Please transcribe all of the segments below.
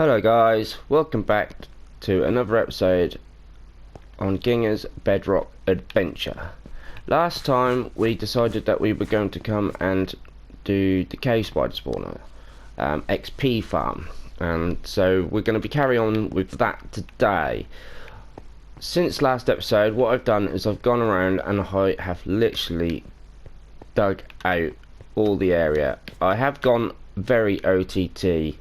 Hello guys, welcome back to another episode on Ginga's Bedrock adventure. Last time we decided that we were going to come and do the cave spider spawner XP farm, and so we're going to be carrying on with that today. Since last episode, what I've done is I've gone around and I have literally dug out all the area. I have gone very OTT,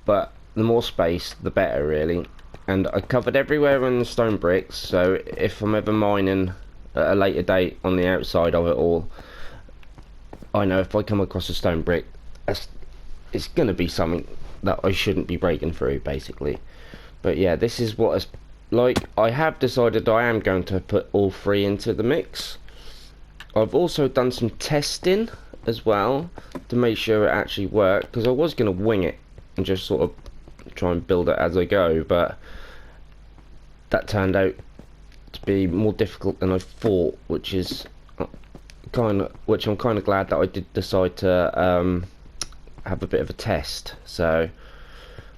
but the more space the better really, and I covered everywhere in the stone bricks, so if I'm ever mining at a later date on the outside of it all, I know if I come across a stone brick, it's going to be something that I shouldn't be breaking through basically. But yeah, this is what it's like. I have decided I am going to put all three into the mix. I've also done some testing as well to make sure it actually worked, because I was going to wing it and just sort of try and build it as I go, but that turned out to be more difficult than I thought, which I'm kind of glad that I did decide to have a bit of a test. So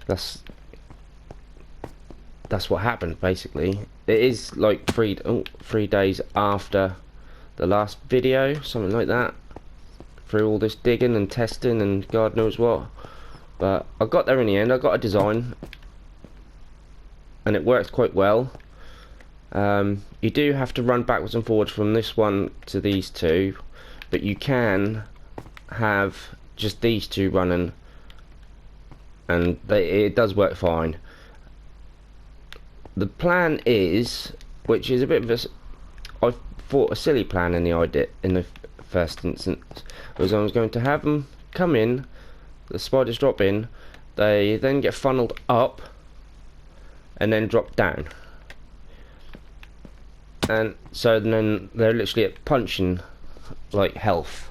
that's what happened basically. It is like 3 days after the last video, something like that, through all this digging and testing and God knows what. But I got there in the end. I got a design and it works quite well. You do have to run backwards and forwards from this one to these two, but you can have just these two running and it does work fine. The plan is, which is a bit of a, I thought a silly plan in the first instance, was I was going to have them come in, the spiders drop in, they then get funneled up and then drop down, and so then they're literally at punching like health.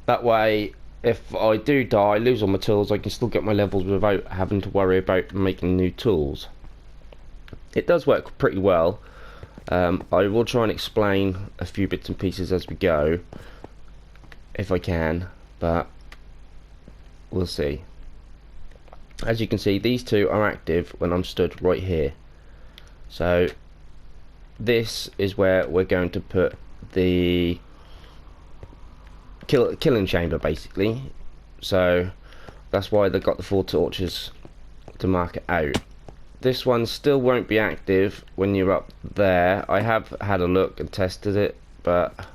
That way if I do die, lose all my tools, I can still get my levels without having to worry about making new tools. It does work pretty well. I will try and explain a few bits and pieces as we go if I can, but we'll see. As you can see, these two are active when I'm stood right here. So this is where we're going to put the killing chamber basically. So that's why they've got the 4 torches to mark it out. This one still won't be active when you're up there. I have had a look and tested it, but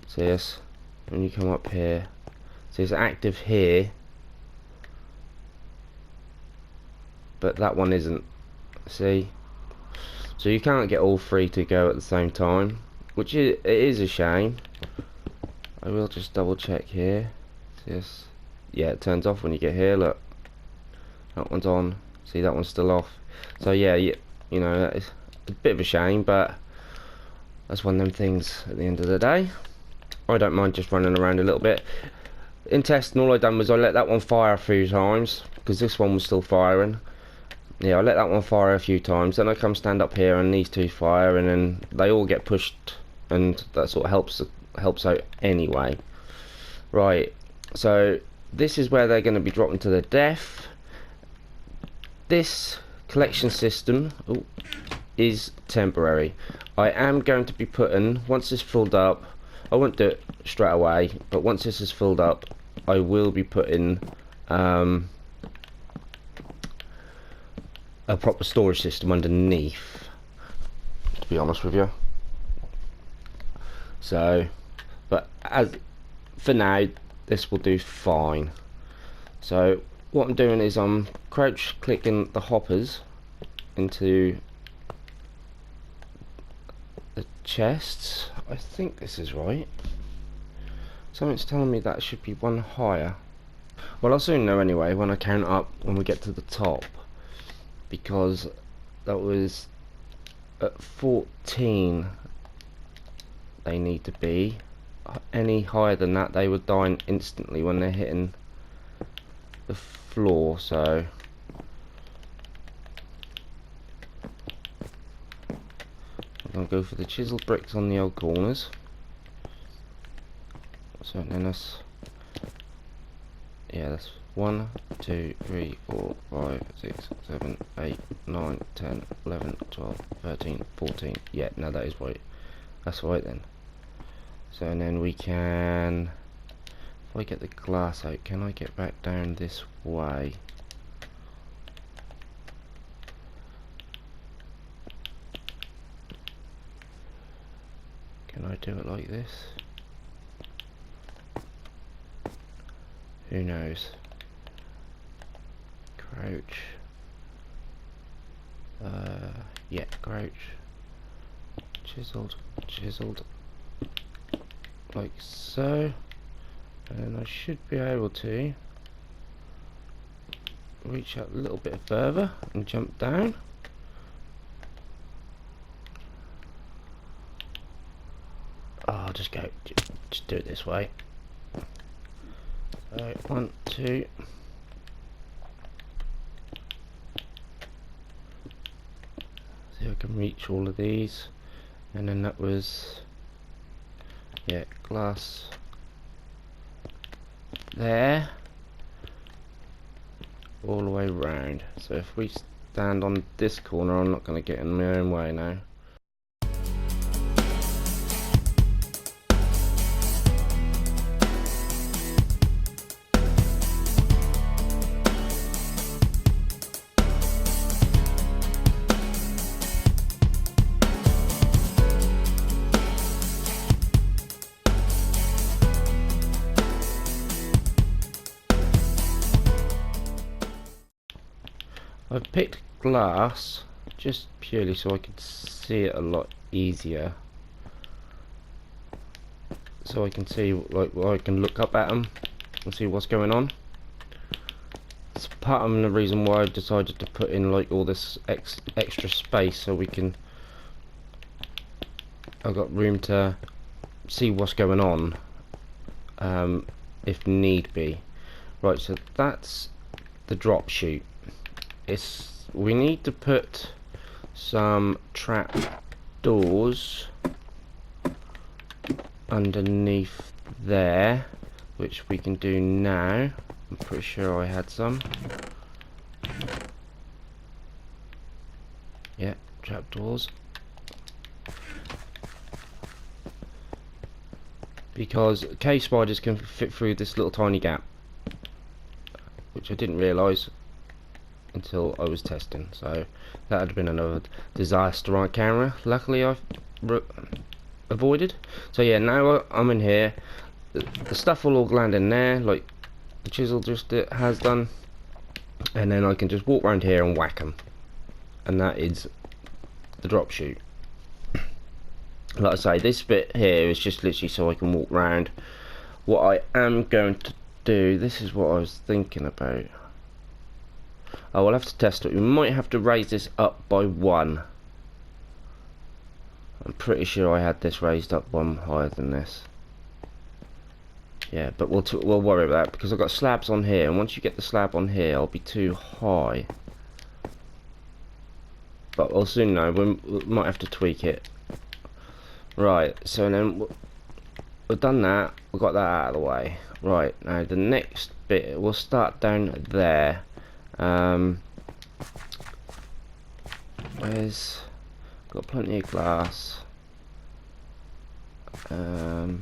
see this, when you come up here, so it's active here, but that one isn't. See, so you can't get all 3 to go at the same time, which it is a shame. I will just double check here. See this? Yeah, it turns off when you get here. Look, that one's on. See, that one's still off. So yeah, you know, that is a bit of a shame, but that's one of them things at the end of the day. I don't mind just running around a little bit. In testing, all I done was I let that one fire a few times, because this one was still firing. Yeah, I let that one fire a few times, then I come stand up here and these two fire, and then they all get pushed, and that sort of helps out anyway. Right, so this is where they're going to be dropping to their death. This collection system is temporary. I am going to be putting, once it's filled up, I won't do it straight away, but once this is filled up, I will be putting a proper storage system underneath, to be honest with you. So, but as for now, this will do fine. So what I'm doing is I'm crouch clicking the hoppers into the chests. I think this is right. Something's telling me that should be one higher. Well, I'll soon know anyway when I count up when we get to the top, because that was at 14 they need to be. Any higher than that they would die instantly when they're hitting the floor. So I'm going to go for the chiseled bricks on the old corners. So then that's, yeah, that's 1, 2, 3, 4, 5, 6, 7, 8, 9, 10, 11, 12, 13, 14. Yeah, no, that is right. That's right then. So, and then we can, if I get the glass out, can I get back down this way? Can I do it like this? Who knows? Crouch. Yeah, crouch. Chiseled, chiseled. Like so. And I should be able to reach out a little bit further and jump down. Oh, I'll just go, just do it this way. So, 1, 2. See if I can reach all of these. And then that was, yeah, glass there. All the way round. So if we stand on this corner, I'm not going to get in my own way now. I've picked glass just purely so I could see it a lot easier. So I can see, like, I can look up at them and see what's going on. It's part of the reason why I decided to put in like all this extra space, so we can, I've got room to see what's going on if need be. Right, so that's the drop chute. We need to put some trap doors underneath there, which we can do now. I'm pretty sure I had some. Yeah, trap doors. Because cave spiders can fit through this little tiny gap, which I didn't realise until I was testing, so that had been another disaster on camera. Luckily I've avoided. So yeah, now I'm in here. The stuff will all land in there like the chisel just has done, and then I can just walk around here and whack them, and that is the drop chute. Like I say, this bit here is just literally so I can walk around. What I am going to do, this is what I was thinking about. I will have to test it. We might have to raise this up by 1. I'm pretty sure I had this raised up 1 higher than this. Yeah, but we'll worry about that because I've got slabs on here, and once you get the slab on here, I'll be too high. But we'll soon know. We might have to tweak it. Right, so then we've done that. We've got that out of the way. Right, now the next bit, we'll start down there. Where's, got plenty of glass. What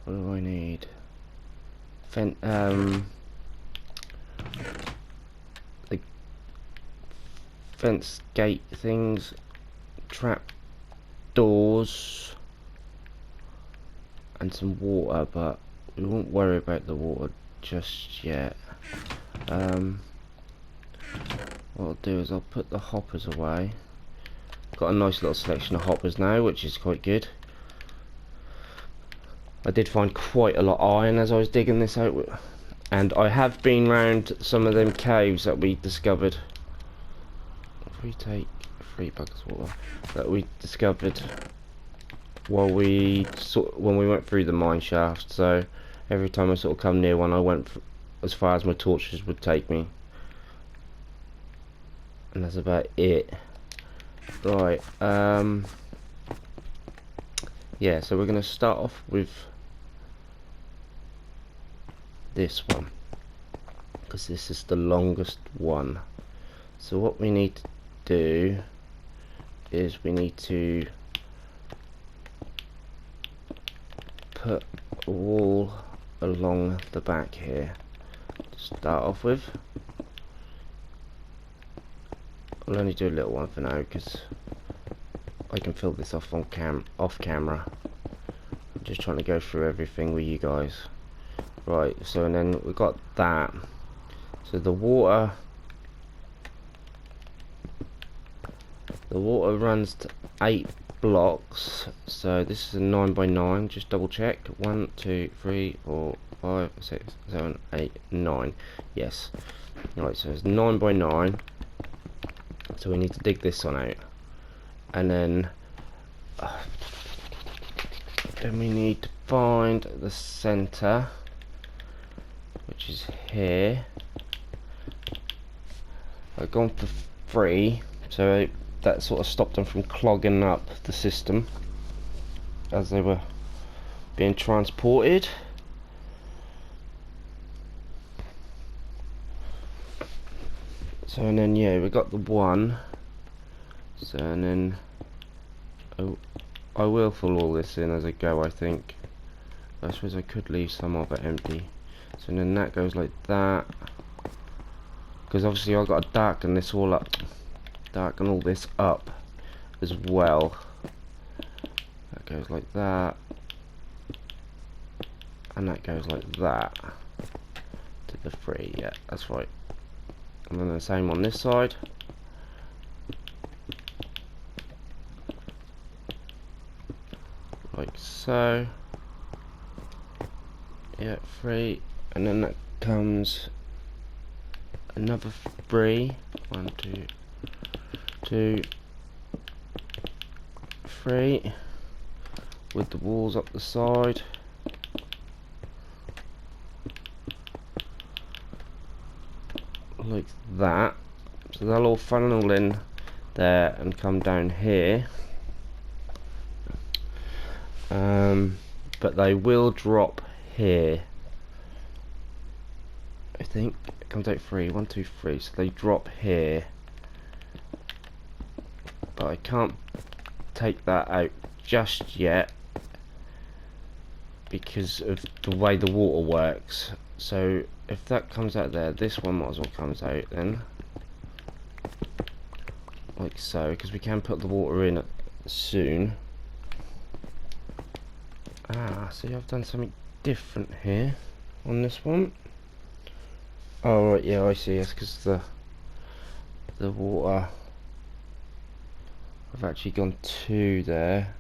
do I need? The fence gate things, trap doors, and some water, but we won't worry about the water just yet. What I'll do is I'll put the hoppers away. Got a nice little selection of hoppers now, which is quite good. I did find quite a lot of iron as I was digging this out, and I have been round some of them caves that we discovered. If we take 3 buckets of water that we discovered while when we went through the mine shaft, so every time I sort of come near one, I went as far as my torches would take me, and that's about it. Right, yeah, so we're going to start off with this one. because this is the longest one. So what we need to do is we need to put a wall along the back here to start off with. I'll only do a little one for now because I can fill this off on off camera. I'm just trying to go through everything with you guys. Right, so and then we've got that. So the water runs to 8 blocks. So this is a 9 by 9. Just double check. 1, 2, 3, 4, 5, 6, 7, 8, 9. Yes. Right, so it's 9 by 9. So we need to dig this one out, and then we need to find the center, which is here. I've gone for 3, so that sort of stopped them from clogging up the system as they were being transported. So and then yeah, we got the 1. So and then I will fill all this in as I go, I think. I suppose I could leave some of it empty. So and then that goes like that, because obviously I've got to darken this all up, darken all this up as well. That goes like that, and that goes like that to the 3. Yeah, that's right. And then the same on this side. Like so. Yeah, 3. And then that comes another 3. 1, 2, 2, 3. With the walls up the side. Like that. So they'll all funnel in there and come down here. But they will drop here. I think it comes out 3. 1, 2, 3. So they drop here. But I can't take that out just yet because of the way the water works. So if that comes out there, this one might as well comes out then, like so, because we can put the water in soon. See, I've done something different here on this one. Oh right, yeah, I see. It's because the water, I've actually gone 2 there.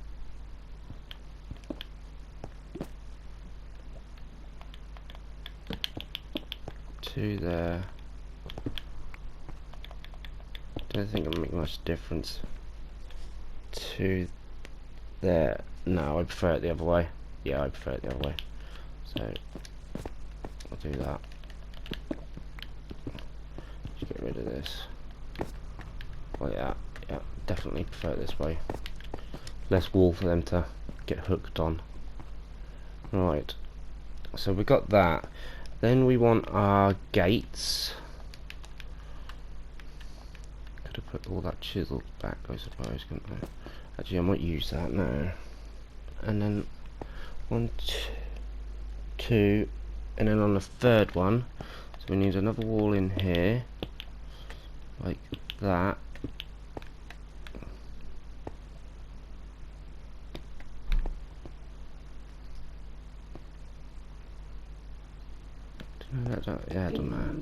There. Don't think it'll make much difference. 2 there. No, I prefer it the other way. Yeah, I prefer it the other way. So I'll do that. Just get rid of this. Oh yeah, yeah, definitely prefer it this way. Less wall for them to get hooked on. Right. So we got that. Then we want our gates. Could have put all that chisel back, I suppose, couldn't I? Actually, I might use that now. And then 1, 2, and then on the 3rd one, so we need another wall in here, like that. Yeah, it doesn't matter.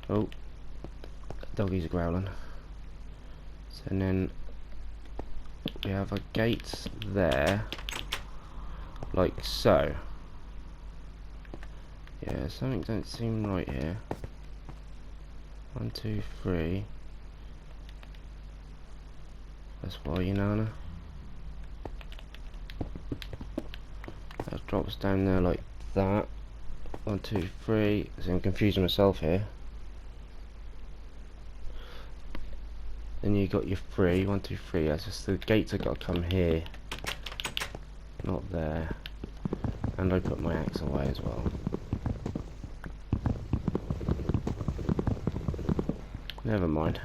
Oh, doggies are growling. So and then we have our gates there, like so. Yeah, something don't seem right here. 1, 2, 3. That's why, you know. That drops down there like that. 1, 2, 3. So I'm confusing myself here. Then you got your 3. 1, 2, 3. That's just the gates have got to come here, not there. And I put my axe away as well. Never mind.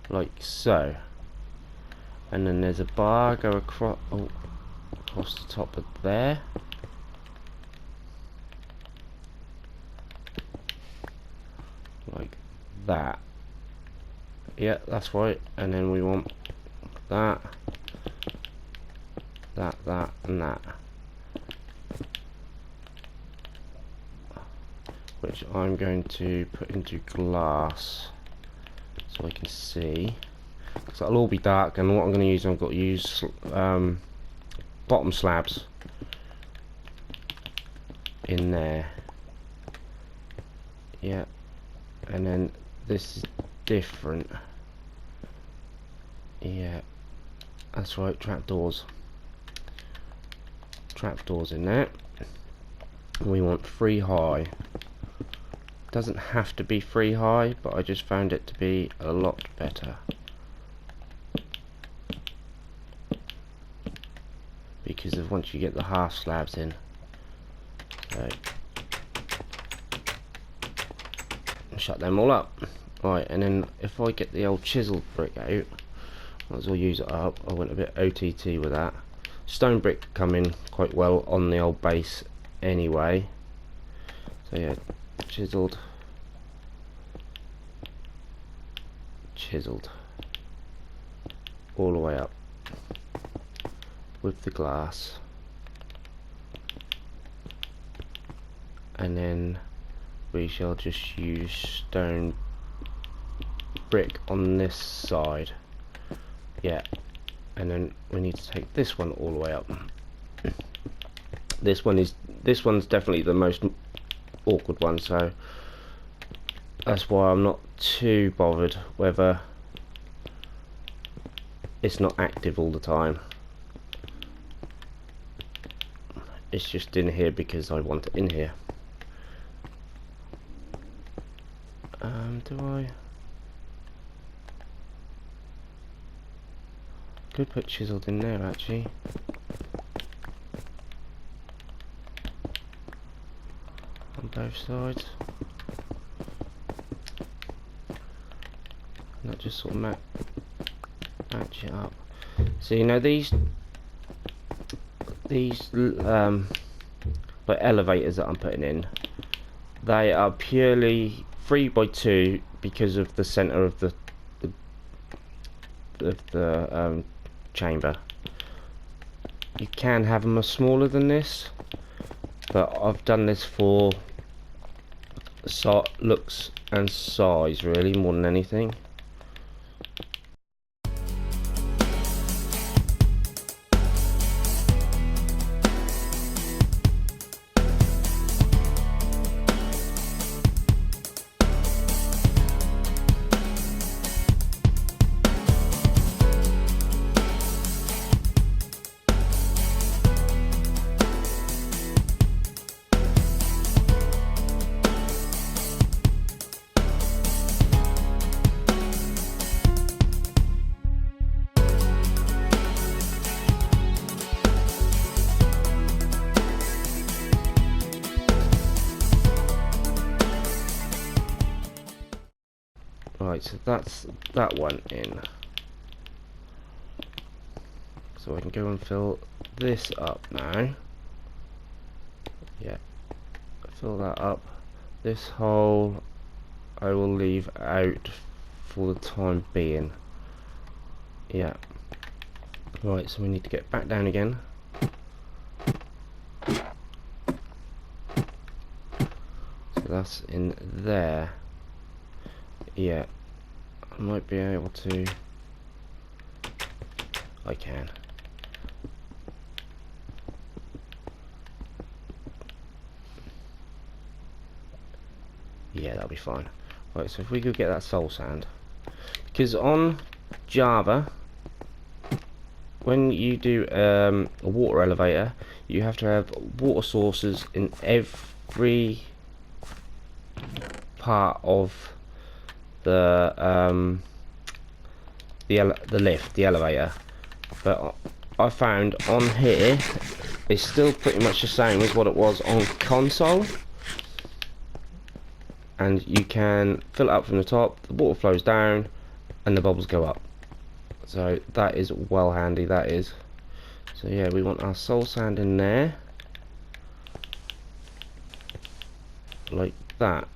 Like so. And then there's a bar go across, across the top of there. Like that. Yeah, that's right. And then we want that, that, and that. Which I'm going to put into glass so I can see. So it'll all be dark, and what I'm going to use, I've got to use bottom slabs in there. Yeah, and then this is different. Yeah, that's right, trapdoors. Trapdoors in there. We want 3 high. Doesn't have to be 3 high, but I just found it to be a lot better. Because of once you get the half slabs in. So shut them all up. Right, and then if I get the old chiseled brick out, might as well use it up. I went a bit OTT with that. Stone brick come in quite well on the old base anyway. So yeah, chiseled, all the way up with the glass, and then we shall just use stone brick on this side. Yeah, and then we need to take this one all the way up. This one's definitely the most awkward one, so that's why I'm not too bothered whether it's not active all the time. It's just in here because I want it in here. Do I? Could put chiseled in there actually. On both sides. And that just sort of match it up. So you know these like elevators that I'm putting in, they are purely 3x2 because of the center of the chamber. You can have them smaller than this, but I've done this for looks and size really more than anything. Right, so that's that one in. So I can go and fill this up now. Yeah, fill that up. This hole I will leave out for the time being. Yeah. Right, so we need to get back down again. So that's in there. Yeah, I might be able to. I can. Yeah, that'll be fine. Right, so if we could get that soul sand, because on Java, when you do a water elevator, you have to have water sources in every part of the lift, the elevator. But I found on here it's still pretty much the same as what it was on console. and you can fill it up from the top, the water flows down and the bubbles go up. So that is well handy, that is. So yeah, we want our soul sand in there like that.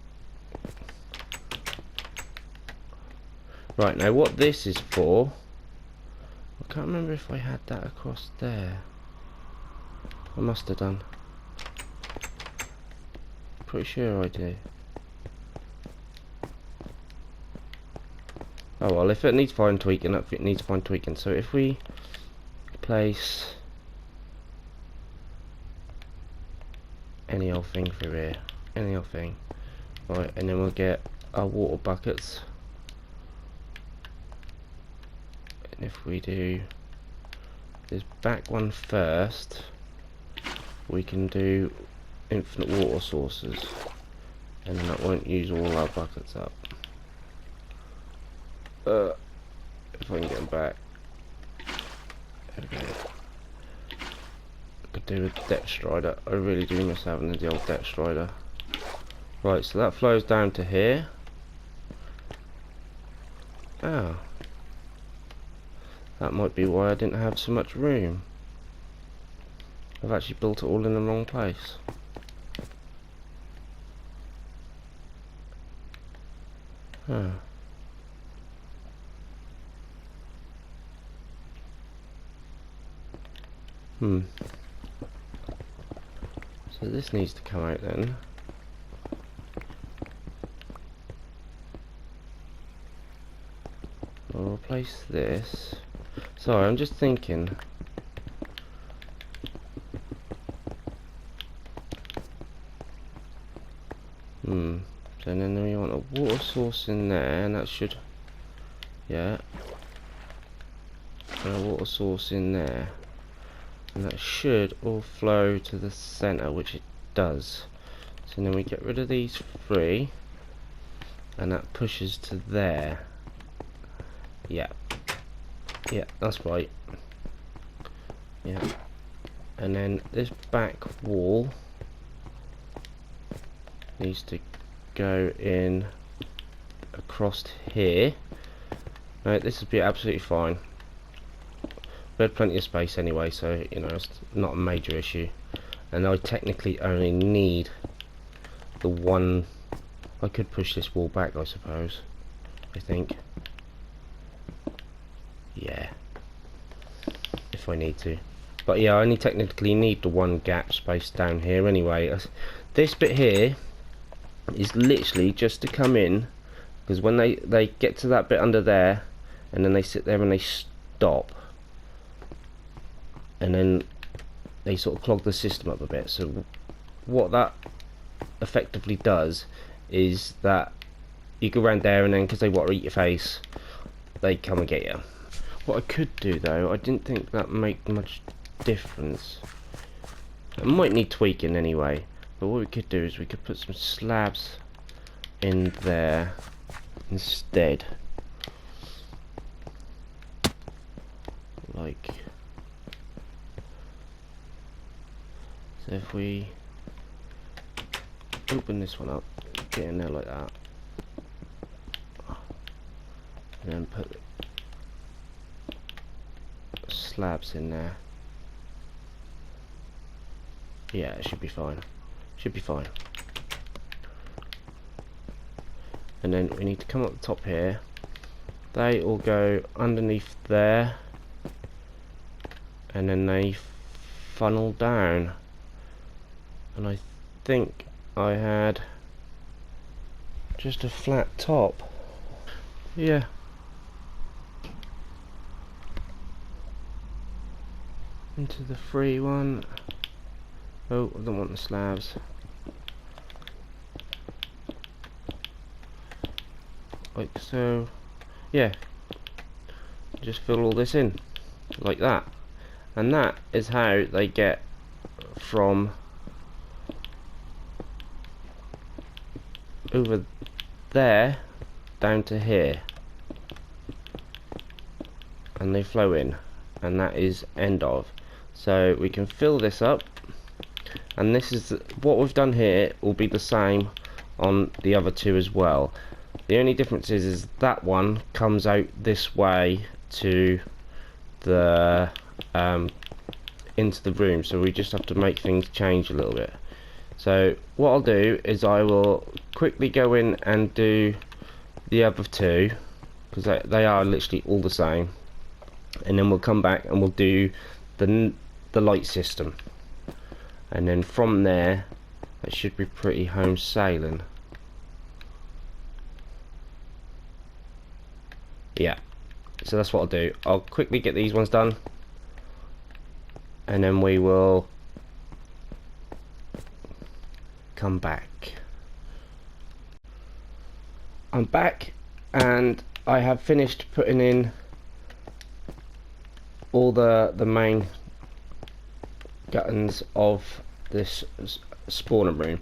Right, now what this is for, I can't remember if I had that across there. I must have done. Pretty sure I do. Oh well, if it needs fine tweaking, it needs fine tweaking. So if we place any old thing through here, any old thing, right, and then we'll get our water buckets. And if we do this back one first, we can do infinite water sources, and that won't use all our buckets up. If I can get them back. There we go. Could do with depth strider. I really do miss having the old depth strider. Right, so that flows down to here. Oh. That might be why I didn't have so much room. I've actually built it all in the wrong place. Huh. So this needs to come out then. I'll replace this. Sorry, I'm just thinking. So then we want a water source in there, and that should, yeah, and a water source in there, and that should all flow to the center, which it does. So then we get rid of these three, and that pushes to there. Yeah, yeah, that's right. Yeah, and then this back wall needs to go in across here. Right, this would be absolutely fine. We had plenty of space anyway, so you know it's not a major issue. And I technically only need the one. I could push this wall back, I suppose. I think. Yeah. If I need to. But yeah, I only technically need the one gap space down here anyway. This bit here is literally just to come in, because when they get to that bit under there, and then they sit there and they stop, and then they sort of clog the system up a bit. So what that effectively does is that you go around there, and then because they want to eat your face, they come and get you. What I could do though, I didn't think that make much difference. It might need tweaking anyway, but what we could do is we could put some slabs in there instead, like so. If we open this one up, get in there like that, and then put slabs in there. Yeah, it should be fine. Should be fine. And then we need to come up the top here. They all go underneath there, and then they funnel down. And I think I had just a flat top. Yeah. Into the free one. Oh, I don't want the slabs. Like so. Yeah. Just fill all this in. Like that. And that is how they get from over there down to here. And they flow in. And that is end of. So we can fill this up. And this is what we've done here will be the same on the other two as well. The only difference is that one comes out this way to the into the room, so we just have to make things change a little bit. So what I'll do is I will quickly go in and do the other two, because they are literally all the same, and then we'll come back and we'll do the light system, and then from there it should be pretty home sailing. Yeah, so that's what I'll do. I'll quickly get these ones done, and then we will come back. I'm back, and I have finished putting in all the main guttons of this spawner room.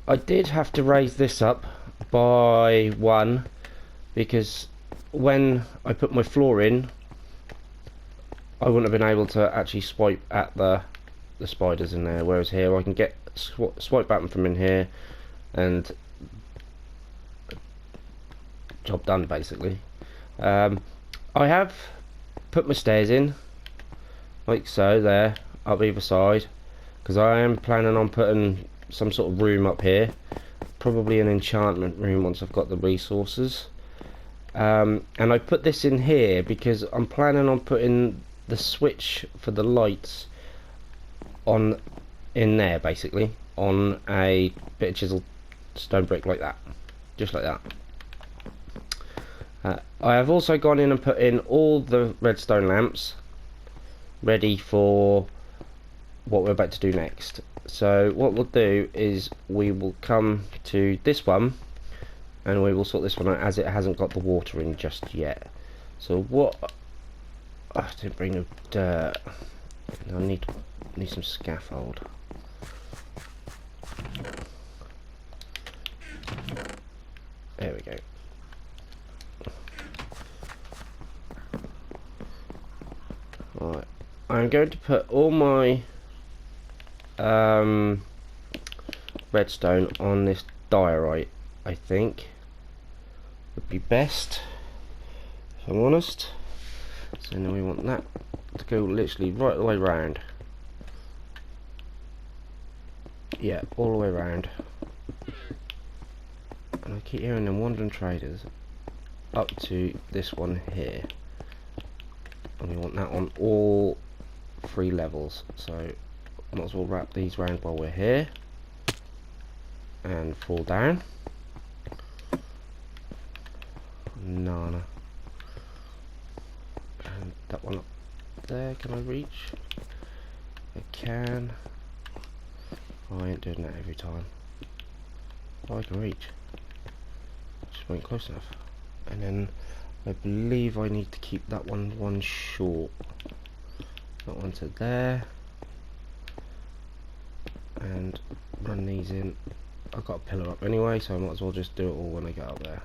I did have to raise this up by one, because when I put my floor in, I wouldn't have been able to actually swipe at the spiders in there, whereas here I can get swipe at them from in here, and job done basically. I have put my stairs in like so there up either side, because I am planning on putting some sort of room up here, probably an enchantment room once I've got the resources. And I put this in here because I'm planning on putting the switch for the lights on in there, basically on a bit of chiseled stone brick like that, just like that. I have also gone in and put in all the redstone lamps ready for what we're about to do next. So what we'll do is we will come to this one and we will sort this one out, as it hasn't got the water in just yet. So what I didn't bring no dirt. I need some scaffold. There we go. Right, I'm going to put all my redstone on this diorite. I think would be best, if I'm honest. So then we want that to go literally right the way round. Yeah, all the way round. And I keep hearing them wandering traders up to this one here. And we want that on all 3 levels. So might as well wrap these round while we're here. And fall down. Nana. And that one up there, can I reach? I can. Oh, I ain't doing that every time. Oh, I can reach. Just went close enough. And then I believe I need to keep that one short. That one to there. And run these in. I've got a pillar up anyway, so I might as well just do it all when I get up there.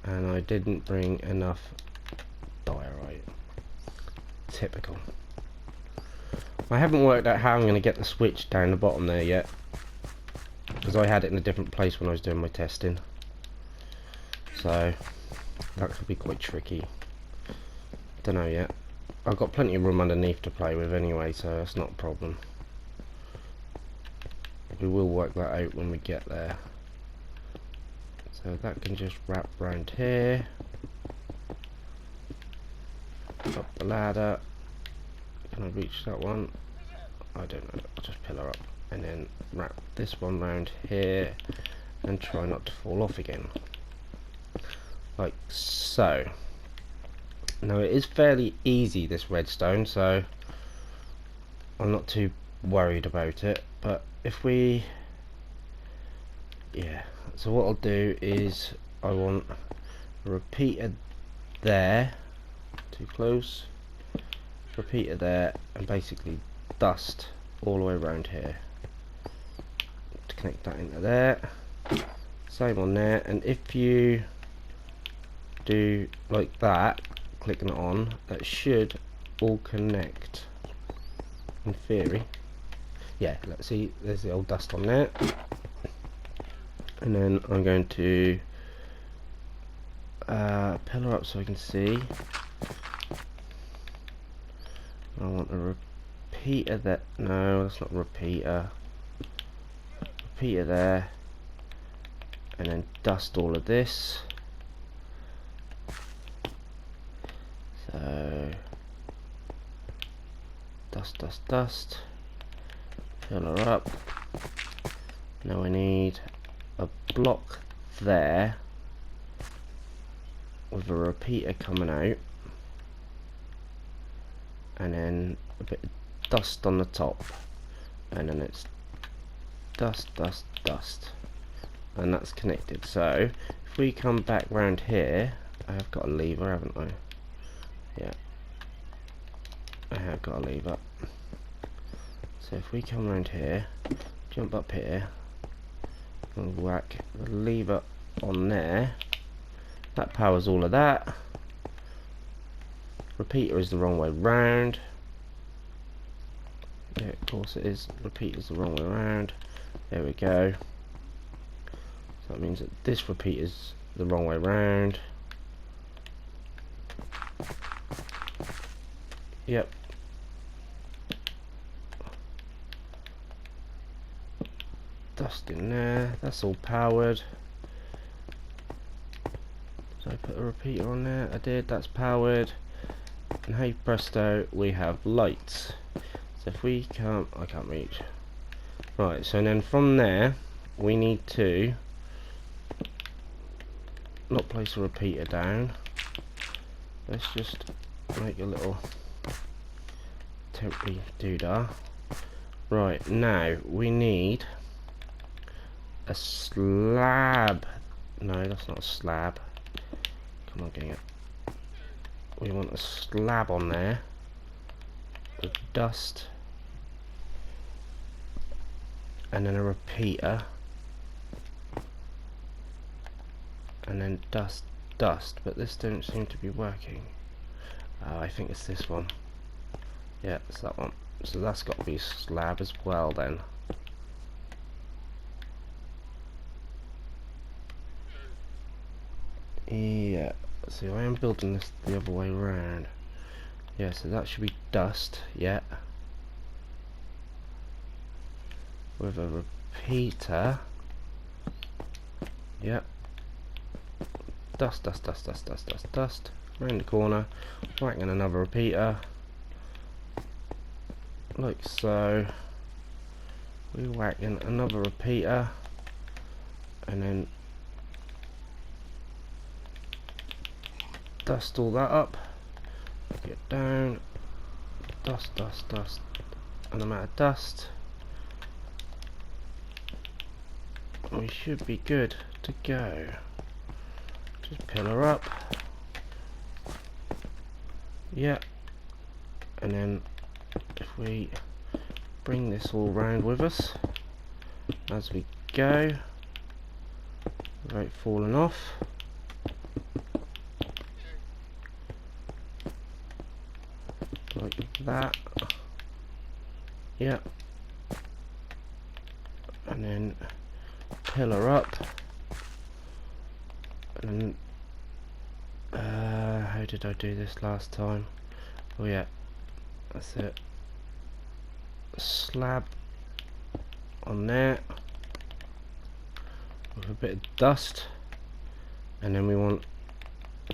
And I didn't bring enough diorite. Typical. I haven't worked out how I'm going to get the switch down the bottom there yet, because I had it in a different place when I was doing my testing. So that could be quite tricky. Don't know yet. I've got plenty of room underneath to play with anyway, so that's not a problem. We will work that out when we get there. So that can just wrap round here. Up the ladder. Can I reach that one? I don't know. I'll just pillar up and then wrap this one round here and try not to fall off again. Like so. Now it is fairly easy, this redstone, so I'm not too worried about it. But if we, yeah, so what I'll do is I want a repeater there, too close, repeater there, and basically dust all the way around here to connect that into there. Same on there, and if you do like that, clicking it on, that should all connect in theory. Yeah, let's see, there's the old dust on there. and then I'm going to pillar up so I can see. I want a repeater that, no, that's not a repeater. Repeater there, and then dust all of this. So dust, dust, dust. Pillar up. Now I need a block there with a repeater coming out, and then a bit of dust on the top, and then it's dust, dust, dust, and that's connected. So if we come back round here, I have got a lever, haven't I? Yeah, I have got a lever. So if we come round here, jump up here, and whack the lever on there, that powers all of that. Repeater is the wrong way round. Yeah, of course it is. Repeater's the wrong way around. There we go. So that means that this repeater's the wrong way round. Yep. Dust in there. That's all powered. Did I put a repeater on there? I did. That's powered. And hey presto, we have lights. So if we come, I can't reach. Right, so then from there we need to not place a repeater down. Let's just make a little temporary doodah. Right, now we need a slab. No, that's not a slab. Come on, Ginga. We want a slab on there with dust, and then a repeater, and then dust, dust. But this don't seem to be working. I think it's this one. Yeah, it's that one. So that's got to be a slab as well then. Yeah, see, I am building this the other way around. Yeah, so that should be dust, yeah. With a repeater. Yep. Dust, dust, dust, dust, dust, dust, dust. Round the corner, whacking another repeater. Like so. We whack in another repeater, and then dust all that up. Get down. Dust, dust, dust. And I'm out of dust. We should be good to go. Just pillar up. Yeah. And then if we bring this all round with us as we go without falling off. Like that. Yeah. And then pillar up. And then how did I do this last time? Oh yeah, that's it. Slab on there with a bit of dust, and then we want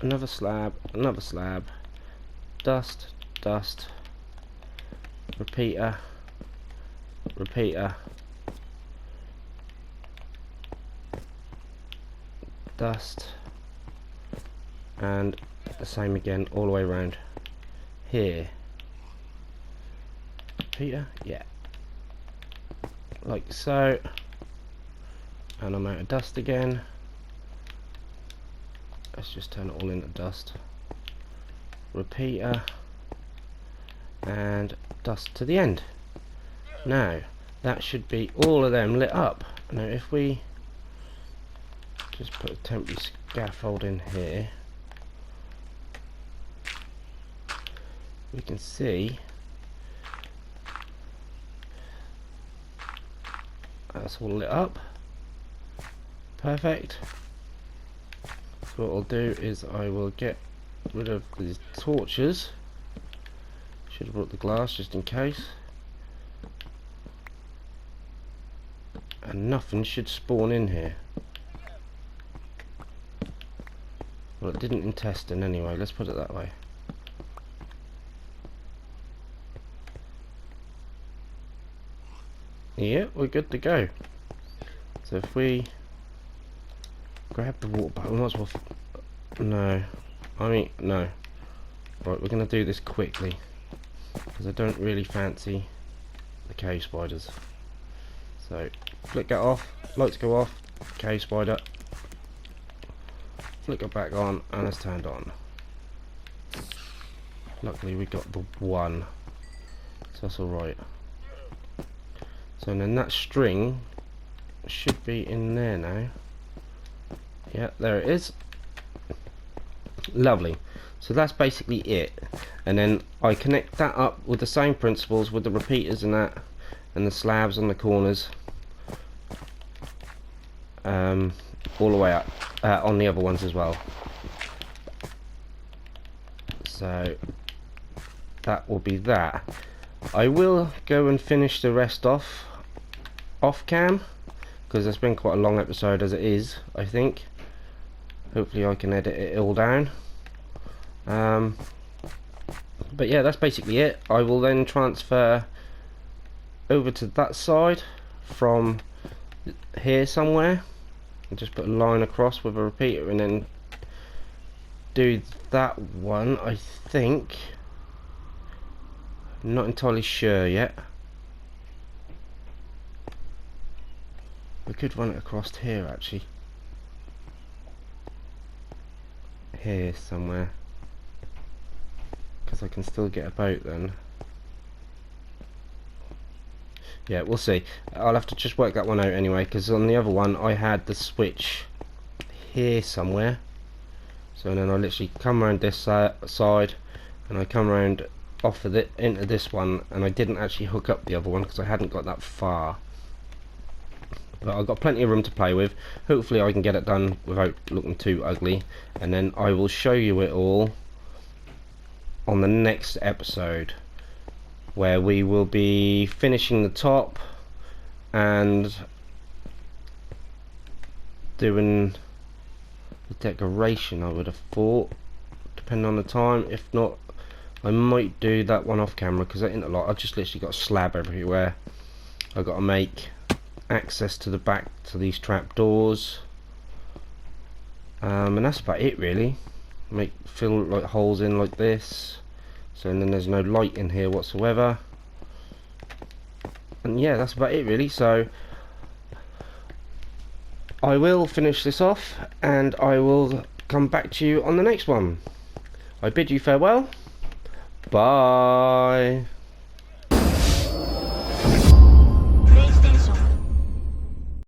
another slab, dust, dust, repeater, repeater, dust, and the same again all the way around here. Repeater, yeah, like so. And I'm out of dust again. Let's just turn it all into dust. Repeater and dust to the end. Now that should be all of them lit up. Now if we just put a temporary scaffold in here, we can see that's all lit up. Perfect. So what I'll do is I will get rid of these torches. Should have brought the glass just in case. And nothing should spawn in here. Well, it didn't in testing anyway, let's put it that way. Yeah, we're good to go. So if we grab the water bottle, we might as well... no. No. Right, we're going to do this quickly. Because I don't really fancy the cave spiders. So, flick that off, lights go off, cave spider. Flick it back on, and it's turned on. Luckily we got the one. So that's alright. So then that string should be in there now. Yeah, there it is. Lovely. So that's basically it. And then I connect that up with the same principles with the repeaters and that, and the slabs on the corners, all the way up on the other ones as well. So that will be that. I will go and finish the rest off cam, because it's been quite a long episode as it is, I think. Hopefully I can edit it all down. But yeah, that's basically it. I will then transfer over to that side from here somewhere, and just put a line across with a repeater, and then do that one, I think. I'm not entirely sure yet. We could run it across here actually. Here somewhere, because I can still get a boat then. Yeah, we'll see. I'll have to just work that one out anyway, because on the other one I had the switch here somewhere. So then I literally come around this side, and I come around off of it into this one, and I didn't actually hook up the other one because I hadn't got that far. But I've got plenty of room to play with. Hopefully I can get it done without looking too ugly, and then I will show you it all on the next episode, where we will be finishing the top and doing the decoration, I would have thought, depending on the time. If not, I might do that one off camera, because that ain't a lot. I've just literally got a slab everywhere. I've got to make access to the back to these trap doors, and that's about it really. Fill like holes in like this, so then there's no light in here whatsoever. And yeah, that's about it really. So I will finish this off, and I will come back to you on the next one. I bid you farewell. Bye.